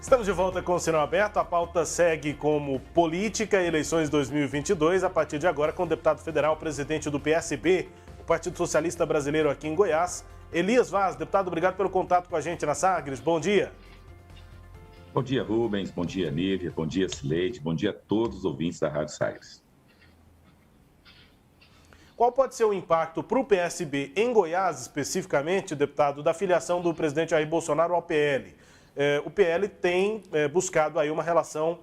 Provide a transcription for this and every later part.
Estamos de volta com o Sinal Aberto. A pauta segue como política, eleições 2022, a partir de agora com o deputado federal, presidente do PSB, o Partido Socialista Brasileiro aqui em Goiás, Elias Vaz. Deputado, obrigado pelo contato com a gente na Sagres. Bom dia. Bom dia, Rubens. Bom dia, Nívia. Bom dia, Sileide. Bom dia a todos os ouvintes da Rádio Sagres. Qual pode ser o impacto para o PSB em Goiás, especificamente, deputado, da filiação do presidente Jair Bolsonaro ao PL? O PL tem buscado aí uma relação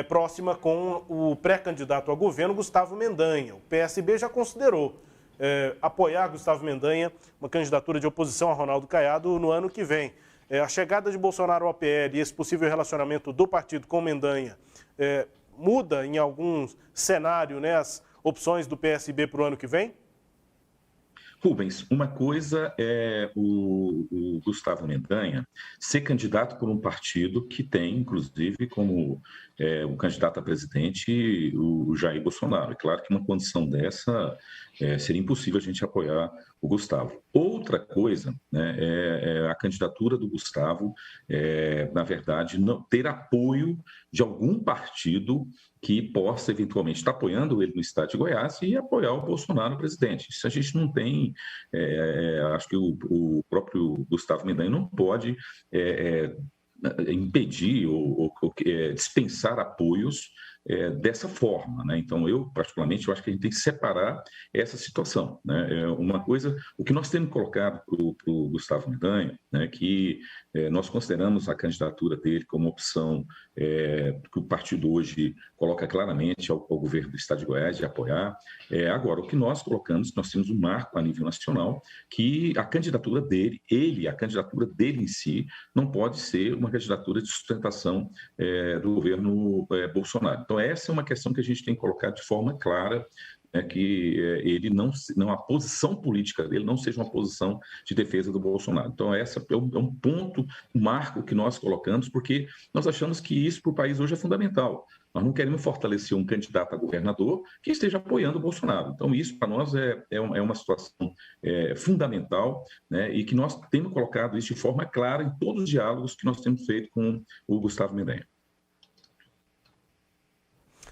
próxima com o pré-candidato ao governo, Gustavo Mendanha. O PSB já considerou apoiar Gustavo Mendanha, uma candidatura de oposição a Ronaldo Caiado, no ano que vem. A chegada de Bolsonaro ao PL e esse possível relacionamento do partido com Mendanha muda em algum cenário, né, as opções do PSB para o ano que vem? Rubens, uma coisa é o Gustavo Mendanha ser candidato por um partido que tem, inclusive, como um candidato a presidente o Jair Bolsonaro. É claro que uma condição dessa seria impossível a gente apoiar o Gustavo. Outra coisa, né, é a candidatura do Gustavo, na verdade, não ter apoio de algum partido que possa eventualmente estar apoiando ele no estado de Goiás e apoiar o Bolsonaro presidente. Isso a gente não tem, acho que o próprio Gustavo Mendanha não pode impedir ou dispensar apoios dessa forma, né? Então, eu, particularmente, eu acho que a gente tem que separar essa situação, né? Uma coisa, o que nós temos colocado para o Gustavo Mendanha, né, que nós consideramos a candidatura dele como opção que o partido hoje coloca claramente ao governo do estado de Goiás de apoiar. Agora, o que nós colocamos, nós temos um marco a nível nacional que a candidatura dele, a candidatura dele em si, não pode ser uma candidatura de sustentação do governo Bolsonaro. Então, essa é uma questão que a gente tem que colocar de forma clara, que ele não, a posição política dele não seja uma posição de defesa do Bolsonaro. Então, esse é um ponto, um marco que nós colocamos, porque nós achamos que isso para o país hoje é fundamental. Nós não queremos fortalecer um candidato a governador que esteja apoiando o Bolsonaro. Então, isso para nós é uma situação fundamental, né, e que nós temos colocado isso de forma clara em todos os diálogos que nós temos feito com o Gustavo Mendanha.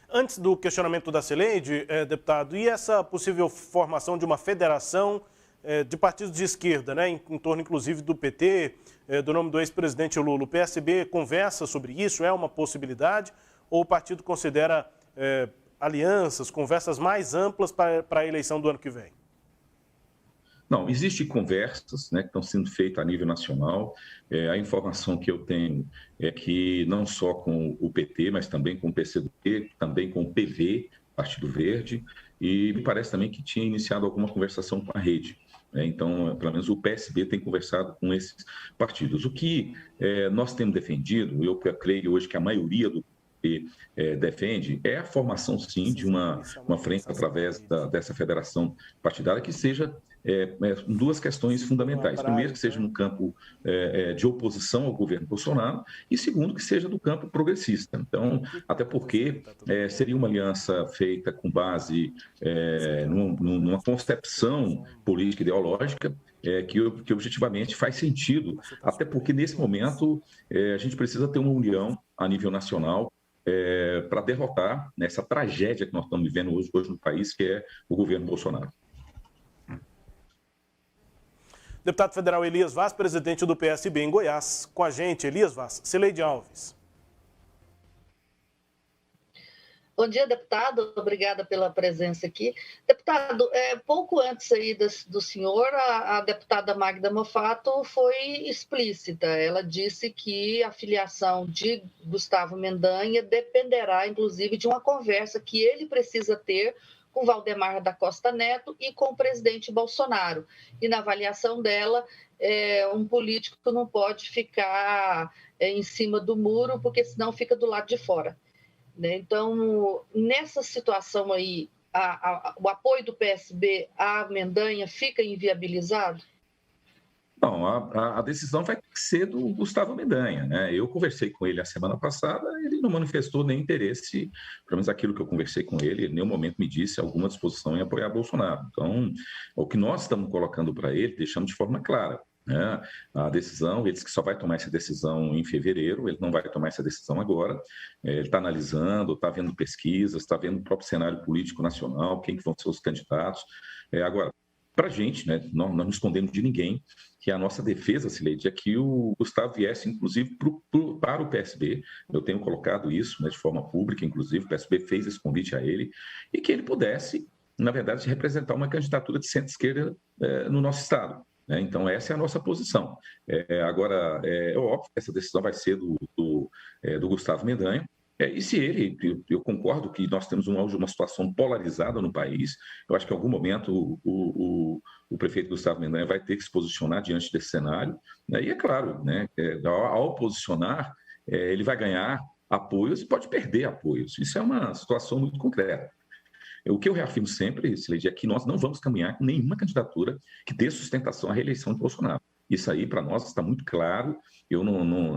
Antes do questionamento da Sileide, deputado, e essa possível formação de uma federação de partidos de esquerda, né, em torno inclusive do PT, do nome do ex-presidente Lula? O PSB conversa sobre isso? É uma possibilidade? Ou o partido considera alianças, conversas mais amplas para a eleição do ano que vem? Não, existem conversas, né, que estão sendo feitas a nível nacional. A informação que eu tenho é que não só com o PT, mas também com o PCdoB, também com o PV, Partido Verde, e me parece também que tinha iniciado alguma conversação com a rede. Então, pelo menos o PSB tem conversado com esses partidos. O que nós temos defendido, eu creio hoje que a maioria do defende, é a formação, sim, de uma frente através dessa federação partidária que seja duas questões fundamentais. Primeiro, que seja no campo de oposição ao governo Bolsonaro e, segundo, que seja do campo progressista. Então, até porque seria uma aliança feita com base numa concepção política ideológica que objetivamente faz sentido, até porque, nesse momento, a gente precisa ter uma união a nível nacional para derrotar essa tragédia que nós estamos vivendo hoje no país, que é o governo Bolsonaro. Deputado federal Elias Vaz, presidente do PSB em Goiás. Com a gente, Elias Vaz. Sileide Alves. Bom dia, deputado. Obrigada pela presença aqui. Deputado, pouco antes aí do senhor, a deputada Magda Mofato foi explícita. Ela disse que a filiação de Gustavo Mendanha dependerá, inclusive, de uma conversa que ele precisa ter com Valdemar da Costa Neto e com o presidente Bolsonaro. E na avaliação dela, um político não pode ficar em cima do muro, porque senão fica do lado de fora. Então, nessa situação aí, o apoio do PSB à Mendanha fica inviabilizado? Não, a decisão vai ser do Gustavo Mendanha, né? Eu conversei com ele a semana passada, ele não manifestou nem interesse, pelo menos aquilo que eu conversei com ele, em nenhum momento me disse alguma disposição em apoiar Bolsonaro. Então, o que nós estamos colocando para ele, deixamos de forma clara, né, a decisão. Ele disse que só vai tomar essa decisão em fevereiro, ele não vai tomar essa decisão agora. Ele está analisando, está vendo pesquisas, está vendo o próprio cenário político nacional, quem que vão ser os candidatos. Agora, para a gente, né, nós não escondemos de ninguém que a nossa defesa, Cileide, é que o Gustavo viesse, inclusive, para o PSB. Eu tenho colocado isso, né, de forma pública, inclusive, o PSB fez esse convite a ele, e que ele pudesse, na verdade, representar uma candidatura de centro-esquerda no nosso Estado. Então, essa é a nossa posição. Agora, é óbvio que essa decisão vai ser do Gustavo Mendanha. E se ele, eu concordo que nós temos uma situação polarizada no país. Eu acho que em algum momento o prefeito Gustavo Mendanha vai ter que se posicionar diante desse cenário. E é claro, né, ao posicionar, ele vai ganhar apoios e pode perder apoios. Isso é uma situação muito concreta. O que eu reafirmo sempre, Cileide, é que nós não vamos caminhar com nenhuma candidatura que dê sustentação à reeleição de Bolsonaro. Isso aí, para nós, está muito claro.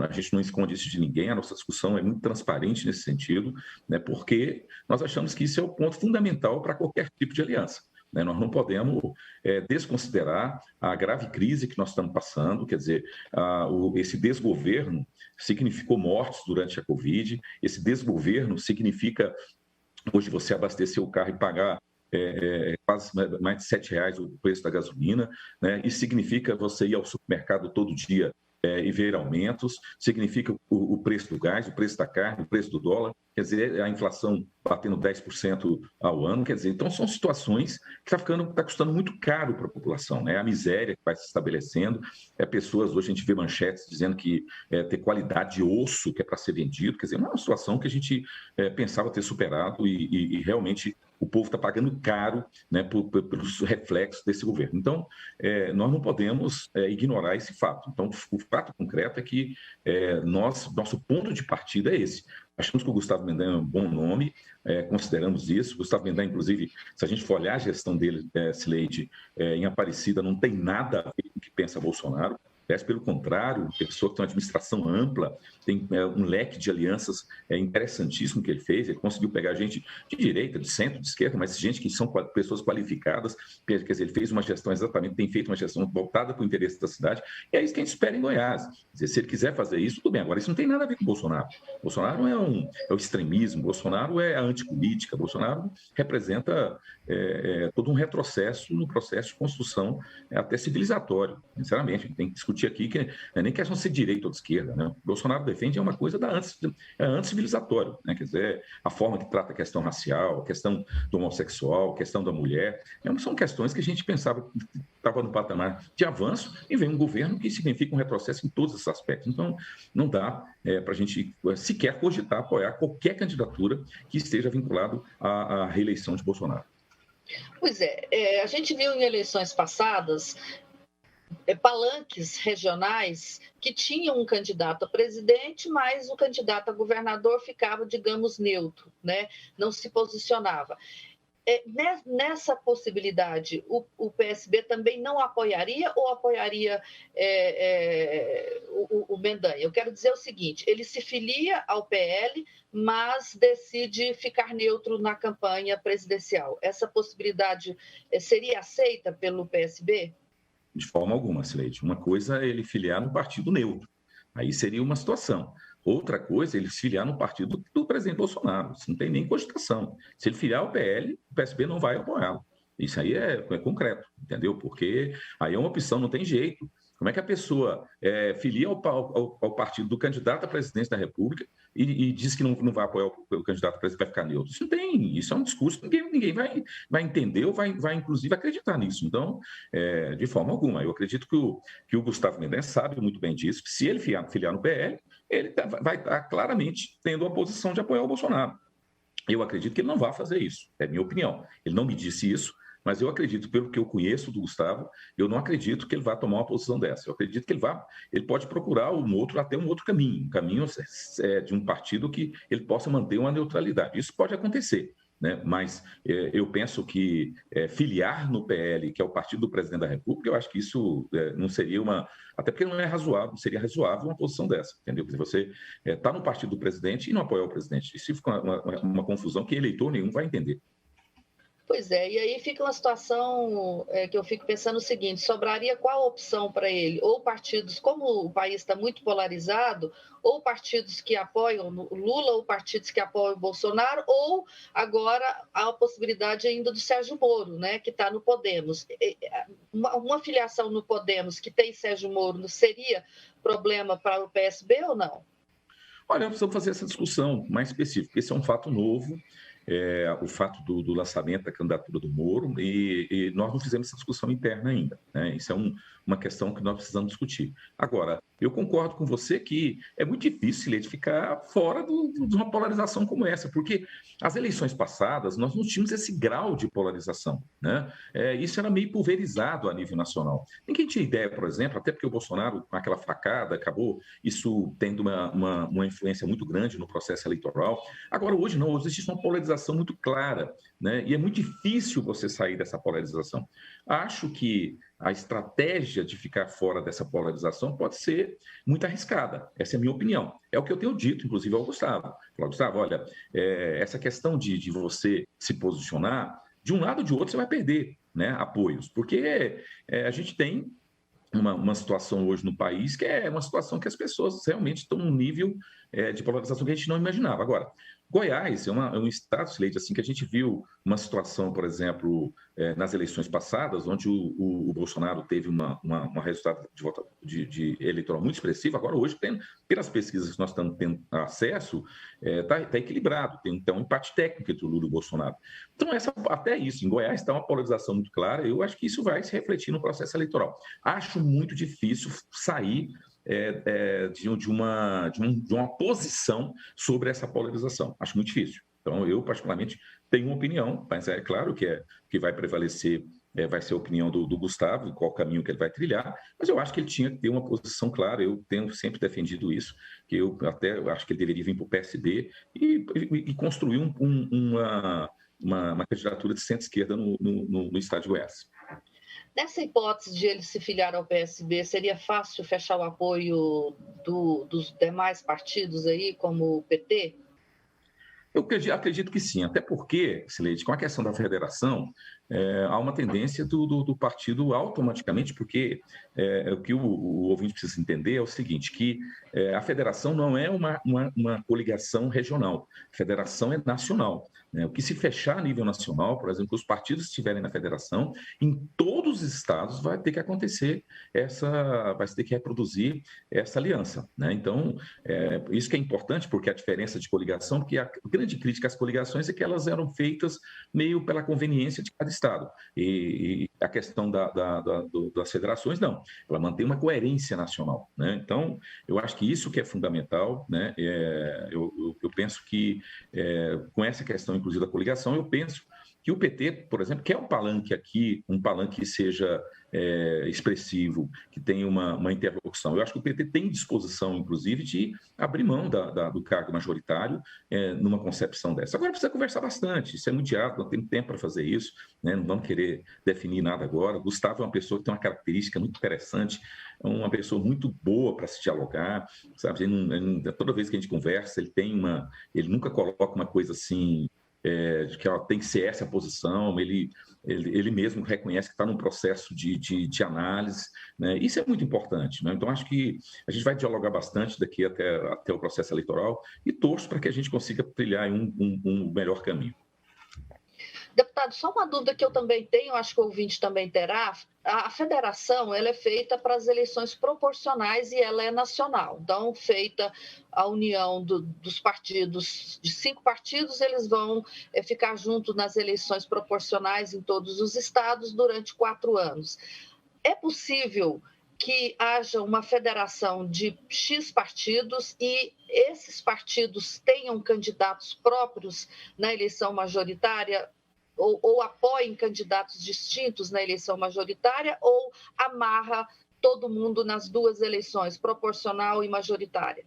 A gente não esconde isso de ninguém, a nossa discussão é muito transparente nesse sentido, né, porque nós achamos que isso é o ponto fundamental para qualquer tipo de aliança. Nós não podemos desconsiderar a grave crise que nós estamos passando, quer dizer, esse desgoverno significou mortes durante a Covid, esse desgoverno significa hoje você abastecer o carro e pagar quase mais de R$7 o preço da gasolina, né? Isso significa você ir ao supermercado todo dia e ver aumentos, significa o preço do gás, o preço da carne, o preço do dólar, quer dizer, a inflação batendo 10% ao ano, quer dizer, então são situações que está custando muito caro para a população, né? A miséria que vai se estabelecendo, pessoas, hoje a gente vê manchetes dizendo que ter qualidade de osso que é para ser vendido, quer dizer, é uma situação que a gente pensava ter superado e realmente o povo está pagando caro, né, pelos reflexos desse governo. Então, nós não podemos ignorar esse fato. Então, o fato concreto é que nosso ponto de partida é esse. Achamos que o Gustavo Mendanha é um bom nome, consideramos isso. O Gustavo Mendanha, inclusive, se a gente for olhar a gestão dele, Cileide, em Aparecida, não tem nada a ver com o que pensa Bolsonaro. Pelo contrário, pessoa que tem uma administração ampla, tem um leque de alianças interessantíssimo que ele fez. Ele conseguiu pegar gente de direita, de centro, de esquerda, mas gente que são pessoas qualificadas. Quer dizer, ele fez uma gestão exatamente, tem feito uma gestão voltada para o interesse da cidade. E é isso que a gente espera em Goiás. Quer dizer, se ele quiser fazer isso, tudo bem. Agora, isso não tem nada a ver com o Bolsonaro. Bolsonaro é o extremismo, Bolsonaro é a antipolítica, Bolsonaro representa todo um retrocesso no processo de construção até civilizatório. Sinceramente, a gente tem que discutir aqui que não é nem questão de ser direita ou de esquerda, né? O Bolsonaro defende uma coisa anti-civilizatório, né? Quer dizer, a forma que trata a questão racial, a questão do homossexual, a questão da mulher, são questões que a gente pensava que estava no patamar de avanço e vem um governo que significa um retrocesso em todos esses aspectos. Então, não dá para a gente sequer cogitar apoiar qualquer candidatura que esteja vinculado à reeleição de Bolsonaro. Pois a gente viu em eleições passadas palanques regionais que tinham um candidato a presidente, mas o candidato a governador ficava, digamos, neutro, né? Não se posicionava. Nessa possibilidade, o PSB também não apoiaria ou apoiaria o Mendanha? Eu quero dizer o seguinte, ele se filia ao PL, mas decide ficar neutro na campanha presidencial. Essa possibilidade seria aceita pelo PSB? De forma alguma, Cileide. Uma coisa é ele filiar no partido neutro. Aí seria uma situação. Outra coisa é ele se filiar no partido do presidente Bolsonaro. Isso não tem nem cogitação. Se ele filiar o PL, o PSB não vai apoiá-lo. Isso aí é concreto, entendeu? Porque aí é uma opção, não tem jeito. Como é que a pessoa filia ao partido do candidato à presidência da República e diz que não vai apoiar o candidato a presidente, vai ficar neutro? Isso não tem, isso é um discurso que ninguém vai entender ou vai inclusive acreditar nisso. Então, de forma alguma, eu acredito que o Gustavo Mendanha sabe muito bem disso, que se ele filiar no PL, ele vai estar claramente tendo a posição de apoiar o Bolsonaro. Eu acredito que ele não vai fazer isso, é minha opinião. Ele não me disse isso, mas eu acredito, pelo que eu conheço do Gustavo, eu não acredito que ele vá tomar uma posição dessa. Eu acredito que ele pode procurar até um outro caminho, um caminho de um partido que ele possa manter uma neutralidade. Isso pode acontecer, né? Mas eu penso que filiar no PL, que é o partido do presidente da República, eu acho que isso não seria até porque não é razoável, seria razoável uma posição dessa, entendeu? Porque você está no partido do presidente e não apoiar o presidente. Isso fica uma confusão que eleitor nenhum vai entender. Pois é, e aí fica uma situação que eu fico pensando o seguinte: sobraria qual opção para ele? Ou partidos, como o país está muito polarizado, ou partidos que apoiam o Lula, ou partidos que apoiam o Bolsonaro, ou agora há a possibilidade ainda do Sérgio Moro, né, que está no Podemos. Uma filiação no Podemos que tem Sérgio Moro seria problema para o PSB ou não? Olha, precisamos fazer essa discussão mais específica. Esse é um fato novo, o fato do lançamento da candidatura do Moro, e nós não fizemos essa discussão interna ainda, né? Isso é uma questão que nós precisamos discutir. Agora, eu concordo com você que é muito difícil ele ficar fora de uma polarização como essa, porque as eleições passadas nós não tínhamos esse grau de polarização, né? Isso era meio pulverizado a nível nacional. Ninguém tinha ideia, por exemplo, até porque o Bolsonaro, com aquela facada, acabou isso tendo uma influência muito grande no processo eleitoral. Agora, hoje não, hoje existe uma polarização muito clara, né? E é muito difícil você sair dessa polarização. Acho que a estratégia de ficar fora dessa polarização pode ser muito arriscada. Essa é a minha opinião. É o que eu tenho dito, inclusive, ao Gustavo. Gustavo, olha, essa questão de você se posicionar, de um lado ou de outro você vai perder, né, apoios, porque a gente tem uma situação hoje no país que é uma situação que as pessoas realmente estão num nível de polarização que a gente não imaginava. Agora, Goiás é um estado, Sileide, assim, que a gente viu uma situação, por exemplo, nas eleições passadas, onde o Bolsonaro teve um resultado de eleitoral muito expressivo. Agora, hoje, pelas pesquisas que nós estamos tendo acesso, está equilibrado, tem um empate técnico entre o Lula e o Bolsonaro. Então, até isso, em Goiás está uma polarização muito clara, eu acho que isso vai se refletir no processo eleitoral. Acho muito difícil sair de uma posição sobre essa polarização. Acho muito difícil. Então, eu, particularmente, tenho uma opinião, mas é claro que vai prevalecer, vai ser a opinião do Gustavo, qual caminho que ele vai trilhar, mas eu acho que ele tinha que ter uma posição clara. Eu tenho sempre defendido isso, que eu acho que ele deveria vir para o PSB e construir uma candidatura de centro-esquerda no estado de Goiás. Nessa hipótese de ele se filiar ao PSB, seria fácil fechar o apoio dos demais partidos aí, como o PT? Eu acredito que sim, até porque, Sileide, com a questão da federação, há uma tendência do partido automaticamente, porque o que o ouvinte precisa entender é o seguinte, que a federação não é uma coligação regional, a federação é nacional. Né? O que se fechar a nível nacional, por exemplo, que os partidos estiverem na federação, em todos os estados vai ter que acontecer vai ter que reproduzir essa aliança. Né? Então, isso que é importante, porque a diferença de coligação, porque a grande crítica às coligações é que elas eram feitas meio pela conveniência de cada estado. E a questão das federações, não. Ela mantém uma coerência nacional. Né? Então, eu acho que isso que é fundamental. Né? Eu penso que, com essa questão, inclusive, da coligação, eu penso que o PT, por exemplo, quer um palanque aqui, um palanque que seja expressivo, que tenha uma interlocução. Eu acho que o PT tem disposição, inclusive, de abrir mão do cargo majoritário numa concepção dessa. Agora precisa conversar bastante, isso é muito diálogo, não tem tempo para fazer isso, né? Não vamos querer definir nada agora. O Gustavo é uma pessoa que tem uma característica muito interessante, é uma pessoa muito boa para se dialogar, sabe? Toda vez que a gente conversa, ele nunca coloca uma coisa assim, de que ela tem que ser essa a posição, ele mesmo reconhece que está num processo de análise, né? Isso é muito importante. Né? Então, acho que a gente vai dialogar bastante daqui até o processo eleitoral e torço para que a gente consiga trilhar um melhor caminho. Deputado, só uma dúvida que eu também tenho, acho que o ouvinte também terá. A federação ela é feita para as eleições proporcionais e ela é nacional. Então, feita a união dos partidos, de 5 partidos, eles vão ficar juntos nas eleições proporcionais em todos os estados durante 4 anos. É possível que haja uma federação de X partidos e esses partidos tenham candidatos próprios na eleição majoritária? Ou apoiem candidatos distintos na eleição majoritária, ou amarra todo mundo nas 2 eleições, proporcional e majoritária?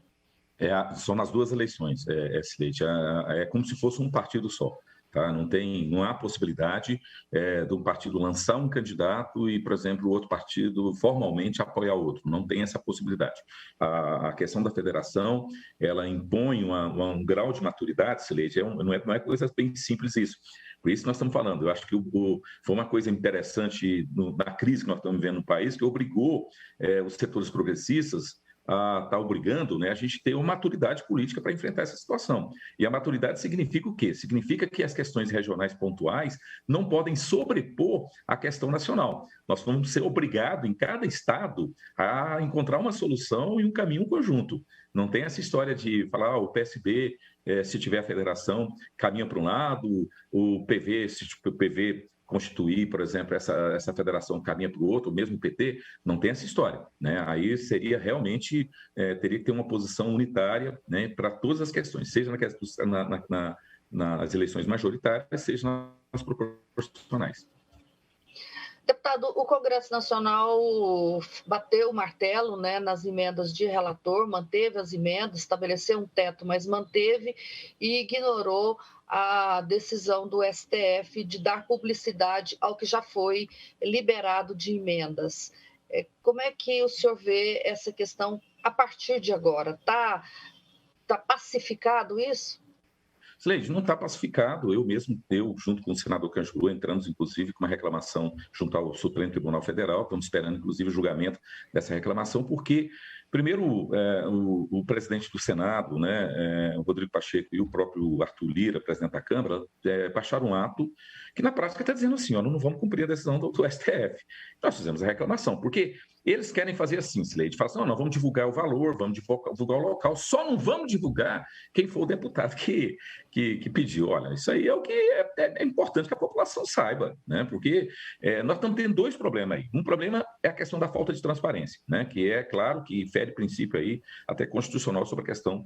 São nas 2 eleições, Sileide. É como se fosse um partido só. Tá? Não há possibilidade de um partido lançar um candidato e, por exemplo, o outro partido formalmente apoiar outro. Não tem essa possibilidade. A questão da federação, ela impõe um grau de maturidade, Sileide, não é coisa bem simples isso. Por isso nós estamos falando. Eu acho que foi uma coisa interessante na crise que nós estamos vivendo no país, que obrigou os setores progressistas a estar obrigando, né, a gente ter uma maturidade política para enfrentar essa situação. E a maturidade significa o quê? Significa que as questões regionais pontuais não podem sobrepor a questão nacional. Nós vamos ser obrigados, em cada estado, a encontrar uma solução e um caminho conjunto. Não tem essa história de falar, o PSB, se tiver a federação, caminha para um lado, o PV, se o PV constituir, por exemplo, essa federação caminha para o outro, o mesmo PT, não tem essa história, né? Aí seria realmente, teria que ter uma posição unitária, né, para todas as questões, seja nas eleições majoritárias, seja nas proporcionais. Deputado, o Congresso Nacional bateu o martelo, né, nas emendas de relator, manteve as emendas, estabeleceu um teto, mas manteve e ignorou a decisão do STF de dar publicidade ao que já foi liberado de emendas. Como é que o senhor vê essa questão a partir de agora? Está pacificado isso? Sileide, não está pacificado. Eu, junto com o senador Canguru, entramos, inclusive, com uma reclamação junto ao Supremo Tribunal Federal. Estamos esperando, inclusive, o julgamento dessa reclamação, porque, primeiro, o presidente do Senado, né, o Rodrigo Pacheco, e o próprio Arthur Lira, presidente da Câmara, baixaram um ato que, na prática, está dizendo assim, não vamos cumprir a decisão do STF. Nós fizemos a reclamação, porque eles querem fazer assim, Sileide, falam assim, não, vamos divulgar o valor, vamos divulgar o local, só não vamos divulgar quem for o deputado que pediu. Olha, isso aí é o que é importante que a população saiba, né? Porque nós estamos tendo dois problemas aí. Um problema é a questão da falta de transparência, né? Que é claro que fere princípio aí até constitucional sobre a questão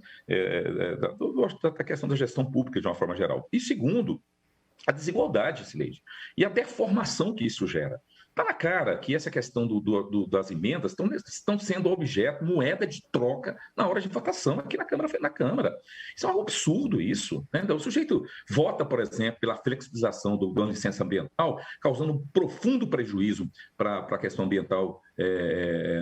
da questão da gestão pública de uma forma geral. E segundo, a desigualdade, Sileide, e até a formação que isso gera. Está na cara que essa questão das emendas estão sendo objeto, moeda de troca na hora de votação aqui na Câmara. Isso é um absurdo, isso. Né? Então, o sujeito vota, por exemplo, pela flexibilização da licença ambiental, causando um profundo prejuízo para a questão ambiental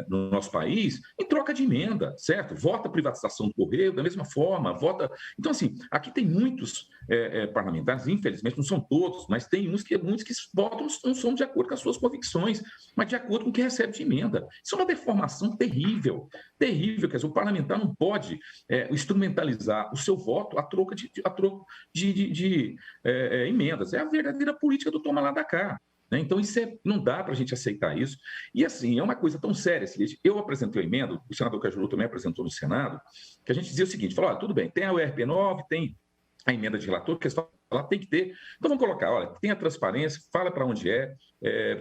no nosso país, em troca de emenda, certo? Vota a privatização do Correio da mesma forma, vota... Então, assim, aqui tem muitos parlamentares, infelizmente, não são todos, mas tem muitos que votam, não são de acordo com as suas convicções, mas de acordo com o que recebe de emenda. Isso é uma deformação terrível, terrível, quer dizer, o parlamentar não pode instrumentalizar o seu voto a troco de emendas. É a verdadeira política do toma lá da cá. Então, não dá para a gente aceitar isso. E, assim, é uma coisa tão séria. Eu apresentei a emenda, o senador Cajuru também apresentou no Senado, que a gente dizia o seguinte, falou, tudo bem, tem a URP9, tem a emenda de relator, porque ela tem que ter. Então, vamos colocar, olha, tem a transparência, fala para onde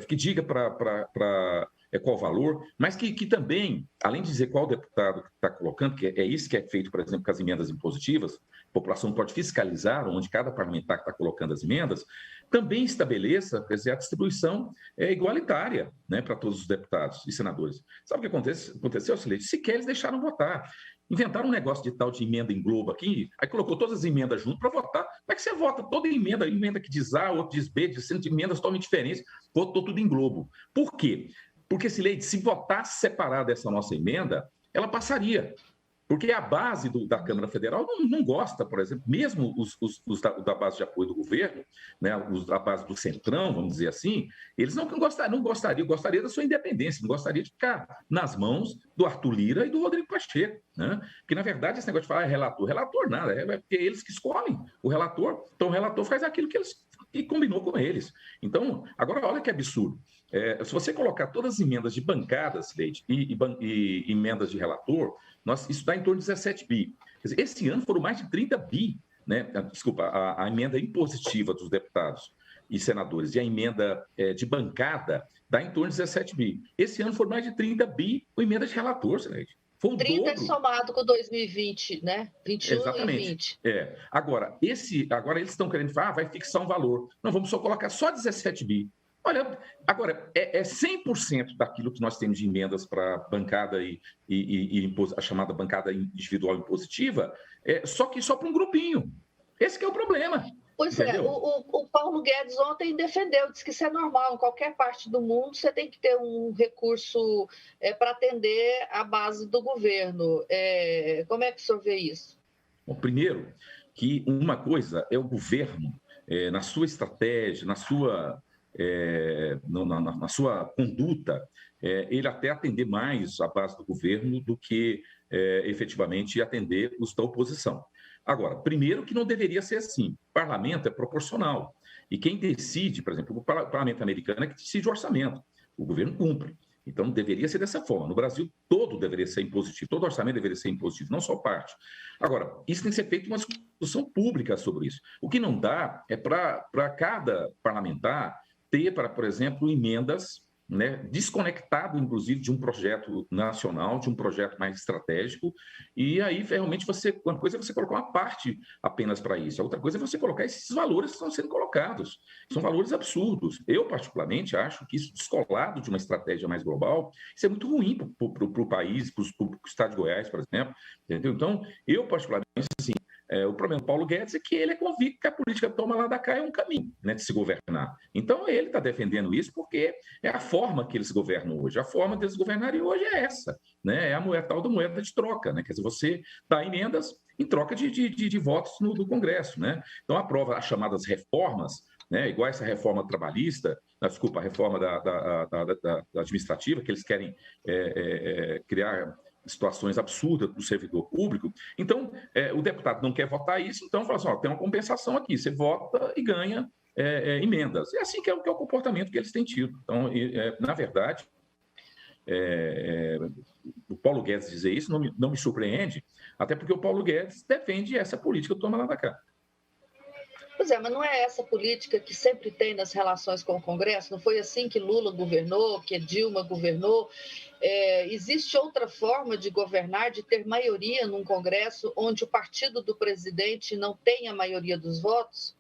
que diga para qual valor, mas que também, além de dizer qual deputado está colocando, que é isso que é feito, por exemplo, com as emendas impositivas, a população pode fiscalizar onde cada parlamentar está colocando as emendas, também estabeleça, quer dizer, a distribuição igualitária, né, para todos os deputados e senadores. Sabe o que aconteceu, Sileide? Sequer eles deixaram votar. Inventaram um negócio de tal de emenda em globo aqui, aí colocou todas as emendas junto para votar. Como é que você vota toda emenda que diz A, outro diz B, de emendas totalmente diferentes, votou tudo em globo. Por quê? Porque, Sileide, se votasse separada essa nossa emenda, ela passaria. Porque a base da Câmara Federal não gosta, por exemplo, mesmo os da base de apoio do governo, né, a base do centrão, vamos dizer assim, eles não gostariam da sua independência, não gostariam de ficar nas mãos do Arthur Lira e do Rodrigo Pacheco. Né? Porque, na verdade, esse negócio de falar relator nada, é porque eles que escolhem o relator, então o relator faz aquilo que combinou com eles. Então, agora olha que absurdo. Se você colocar todas as emendas de bancadas, Leite, e emendas de relator, isso dá em torno de 17 bi. Quer dizer, esse ano foram mais de 30 bi, né? Desculpa, a emenda impositiva dos deputados e senadores e a emenda de bancada dá em torno de 17 bi. Esse ano foram mais de 30 bi com emenda de relator, Leite. 30 é somado com 2020, né? 21 Exatamente. E 20. Agora eles estão querendo falar, vai fixar um valor. Não, vamos só colocar só 17 bi. Olha, agora, 100% daquilo que nós temos de emendas para bancada a chamada bancada individual impositiva, só que só para um grupinho. Esse que é o problema. Pois é, Entendeu? o Paulo Guedes ontem defendeu, disse que isso é normal, em qualquer parte do mundo você tem que ter um recurso para atender a base do governo. Como é que o senhor vê isso? Bom, primeiro, que uma coisa é o governo, na sua estratégia, na sua conduta, ele até atender mais a base do governo do que efetivamente atender os da oposição. Agora, primeiro que não deveria ser assim. O parlamento é proporcional. E quem decide, por exemplo, o parlamento americano é que decide o orçamento. O governo cumpre. Então, deveria ser dessa forma. No Brasil, todo deveria ser impositivo, todo orçamento deveria ser impositivo, não só parte. Agora, isso tem que ser feito uma discussão pública sobre isso. O que não dá é para cada parlamentar ter, por exemplo, emendas, né, desconectado, inclusive, de um projeto nacional, de um projeto mais estratégico, e aí, realmente, uma coisa é você colocar uma parte apenas para isso, a outra coisa é você colocar esses valores que estão sendo colocados. São valores absurdos. Eu, particularmente, acho que isso, descolado de uma estratégia mais global, isso é muito ruim para o país, para o estado de Goiás, por exemplo, entendeu? Então, eu, particularmente, assim, o problema do Paulo Guedes é que ele é convicto que a política toma lá da cá é um caminho, né, de se governar. Então, ele está defendendo isso porque é a forma que eles governam hoje. A forma deles governarem hoje é essa, né? É a tal da moeda de troca, né? Quer dizer, você dá emendas em troca de votos no Congresso, né? Então, aprova as chamadas reformas, né? Igual essa reforma trabalhista, desculpa, a reforma da administrativa, que eles querem criar situações absurdas para o servidor público. Então, o deputado não quer votar isso, então fala assim, tem uma compensação aqui, você vota e ganha emendas. É assim que é o comportamento que eles têm tido. Então, na verdade, o Paulo Guedes dizer isso não me surpreende, até porque o Paulo Guedes defende essa política do toma lá da cá. Pois é, mas não é essa política que sempre tem nas relações com o Congresso? Não foi assim que Lula governou, que Dilma governou? Existe outra forma de governar, de ter maioria num Congresso onde o partido do presidente não tem a maioria dos votos?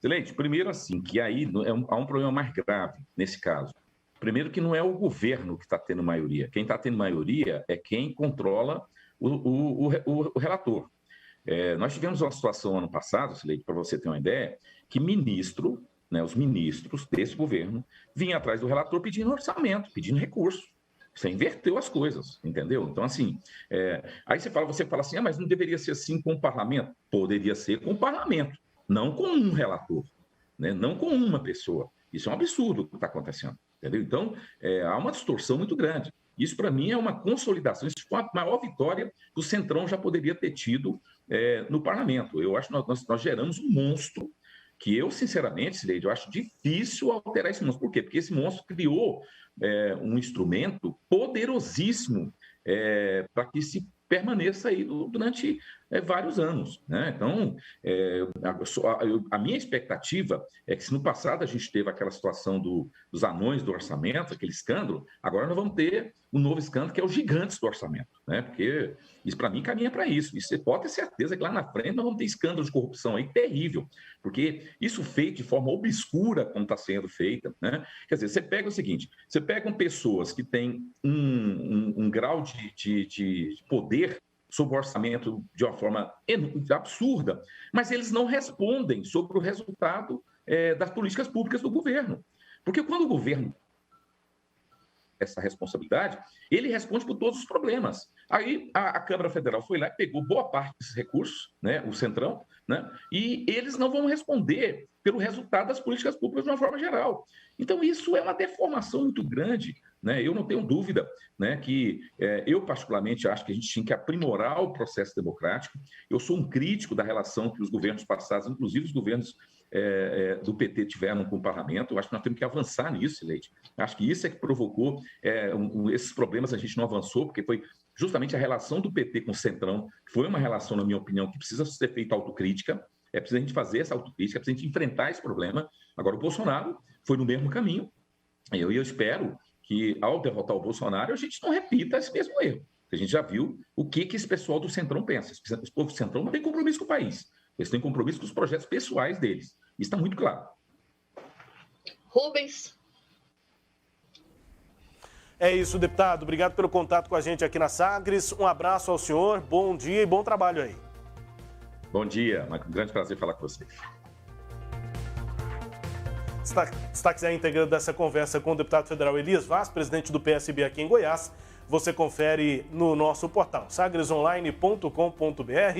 Leite, primeiro assim, que aí há um problema mais grave nesse caso. Primeiro que não é o governo que está tendo maioria. Quem está tendo maioria é quem controla o relator. Nós tivemos uma situação ano passado, Leite, para você ter uma ideia, que os ministros desse governo vinham atrás do relator pedindo orçamento, pedindo recurso. Você inverteu as coisas, entendeu? Então, assim, aí você fala assim, mas não deveria ser assim com o parlamento? Poderia ser com o parlamento, não com um relator, né? Não com uma pessoa. Isso é um absurdo o que está acontecendo, entendeu? Então, há uma distorção muito grande. Isso, para mim, é uma consolidação, isso foi a maior vitória que o Centrão já poderia ter tido no parlamento. Eu acho que nós geramos um monstro que eu, sinceramente, Sileide, eu acho difícil alterar esse monstro. Por quê? Porque esse monstro criou um instrumento poderosíssimo para que se permaneça aí durante vários anos, né? Então, a minha expectativa é que se no passado a gente teve aquela situação dos anões do orçamento, aquele escândalo, agora nós vamos ter um novo escândalo que é os gigantes do orçamento, né? Porque isso, para mim, caminha para isso. E você pode ter certeza que lá na frente nós vamos ter escândalos de corrupção aí terrível, porque isso feito de forma obscura, como está sendo feita, né? Quer dizer, você pega o seguinte, você pega pessoas que têm um grau de poder sobre o orçamento de uma forma absurda, mas eles não respondem sobre o resultado das políticas públicas do governo. Porque quando o governo essa responsabilidade, ele responde por todos os problemas. Aí a Câmara Federal foi lá e pegou boa parte desses recursos, né, o Centrão, né, e eles não vão responder pelo resultado das políticas públicas de uma forma geral. Então, isso é uma deformação muito grande, né? Eu não tenho dúvida, né, que eu, particularmente, acho que a gente tinha que aprimorar o processo democrático. Eu sou um crítico da relação que os governos passados, inclusive os governos do PT, tiveram com o parlamento. Eu acho que nós temos que avançar nisso, Leite. Acho que isso é que provocou esses problemas. A gente não avançou, porque foi justamente a relação do PT com o Centrão, que foi uma relação, na minha opinião, que precisa ser feita autocrítica. É preciso a gente fazer essa autocrítica, é preciso a gente enfrentar esse problema. Agora, o Bolsonaro foi no mesmo caminho. E eu espero que, ao derrotar o Bolsonaro, a gente não repita esse mesmo erro. A gente já viu o que esse pessoal do Centrão pensa. Esse povo do Centrão não tem compromisso com o país. Eles têm compromisso com os projetos pessoais deles. Isso está muito claro. Rubens. É isso, deputado. Obrigado pelo contato com a gente aqui na Sagres. Um abraço ao senhor, bom dia e bom trabalho aí. Bom dia, um grande prazer falar com você. Destaques a íntegra dessa conversa com o deputado federal Elias Vaz, presidente do PSB aqui em Goiás. Você confere no nosso portal sagresonline.com.br.